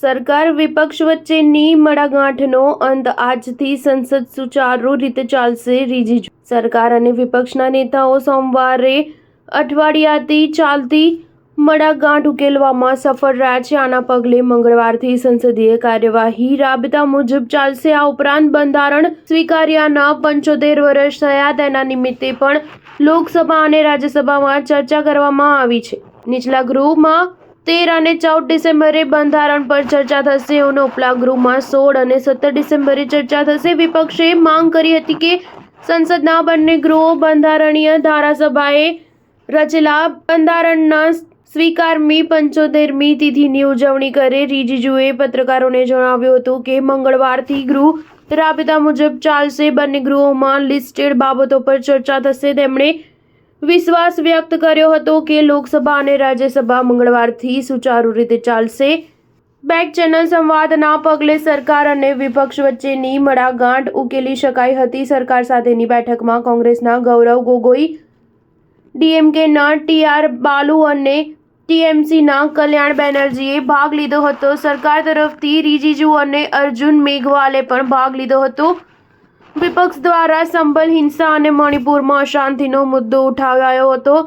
સરકાર વિપક્ષ વચ્ચેની મડાગાંઠનો અંત આજથી સંસદ સુચારુ રીતે ચાલશે રીજીજુ સરકાર અને વિપક્ષના નેતાઓ સોમવારે અઠવાડિયાથી ચાલતી મડાગાંઠ ઉકેલવામાં સફળ રહ્યા છે। આના પગલે મંગળવારથી સંસદીય કાર્યવાહી રાબેતા મુજબ ચાલશે। આ ઉપરાંત બંધારણ સ્વીકાર્યાના 75 વર્ષ થયા તેના નિમિત્તે પણ લોકસભા અને રાજ્યસભામાં ચર્ચા કરવામાં આવી છે। નીચલા ગૃહમાં 13 અને 14 ડિસેમ્બરે બંધારણ પર ચર્ચા થશે અને ઉપલા ગૃહમાં 16 અને 17 ડિસેમ્બરે ચર્ચા થશે। વિપક્ષે માંગ કરી હતી કે સંસદના બંને ગૃહો બંધારણીય ધારાસભાએ રચેલા બંધારણના સ્વીકારની 75મી તિથિની ઉજવણી કરે। રીજીજુએ પત્રકારોને જણાવ્યું હતું કે મંગળવારથી ગૃહ રાબેતા મુજબ ચાલશે। બંને ગૃહોમાં લિસ્ટેડ બાબતો પર ચર્ચા થશે। તેમણે વિશ્વાસ વ્યક્ત કર્યો હતો કે લોકસભા અને રાજ્યસભા મંગળવારથી સુચારુ રીતે ચાલશે। બેક ચેનલ સંવાદના પગલે સરકાર અને વિપક્ષ વચ્ચેની મડાગાંઠ ઉકેલી શકાઈ હતી। સરકાર સાથેની બેઠકમાં કોંગ્રેસના ગૌરવ ગોગોઈ, ડીએમકેના ટીઆર બાલુ અને ટીએમસીના કલ્યાણ બેનર્જીએ ભાગ લીધો હતો। સરકાર તરફથી રીજીજુ અને અર્જુન મેઘવાલે પણ ભાગ લીધો હતો। વિપક્ષ દ્વારા સંભલ હિંસા અને મણિપુરમાં અશાંતિનો મુદ્દો ઉઠાવાયો હતો।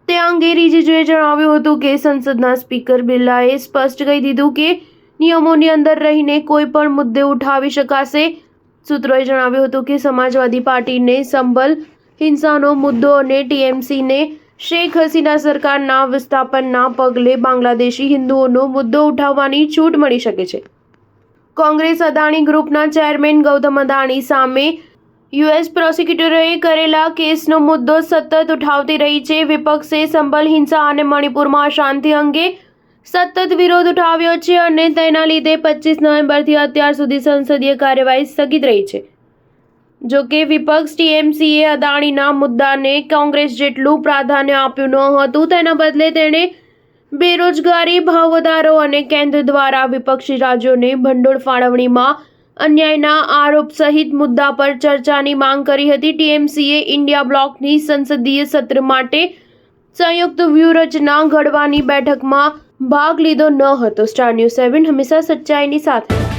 તે અંગે રીજીજુએ જણાવ્યું હતું કે સંસદના સ્પીકર બિરલાએ સ્પષ્ટ કહી દીધું કે નિયમોની અંદર રહીને કોઈ પણ મુદ્દે ઉઠાવી શકાશે। સૂત્રોએ જણાવ્યું હતું કે સમાજવાદી પાર્ટીને સંભલ હિંસાનો મુદ્દો અને ટીએમસીને શેખ હસીના સરકારના વિસ્થાપનના પગલે બાંગ્લાદેશી હિન્દુઓનો મુદ્દો ઉઠાવવાની છૂટ મળી શકે છે। કોંગ્રેસ અદાણી ગ્રુપના ચેરમેન ગૌતમ અદાણી સામે યુએસ પ્રોસિક્યુટરોએ કરેલા કેસનો મુદ્દો સતત ઉઠાવતી રહી છે। વિપક્ષે સંભલ હિંસા અને મણિપુરમાં અશાંતિ અંગે સતત વિરોધ ઉઠાવ્યો છે અને તેના લીધે 25 નવેમ્બરથી અત્યાર સુધી સંસદીય કાર્યવાહી સ્થગિત રહી છે। જો કે વિપક્ષ ટીએમસીએ અદાણીના મુદ્દાને કોંગ્રેસ જેટલું પ્રાધાન્ય આપ્યું ન હતું। તેના બદલે તેણે બેરોજગારી, ભાવવધારો અને કેન્દ્ર દ્વારા વિપક્ષી રાજ્યોને ભંડોળ ફાળવણીમાં અન્યાયના આરોપ સહિત મુદ્દા પર ચર્ચાની માંગ કરી હતી। ટીએમસીએ ઇન્ડિયા બ્લોકની સંસદીય સત્ર માટે સંયુક્ત વ્યૂહરચના ઘડવાની બેઠકમાં ભાગ લીધો ન હતો। સ્ટાર ન્યૂઝ 7 હંમેશા સચ્ચાઈની સાથે।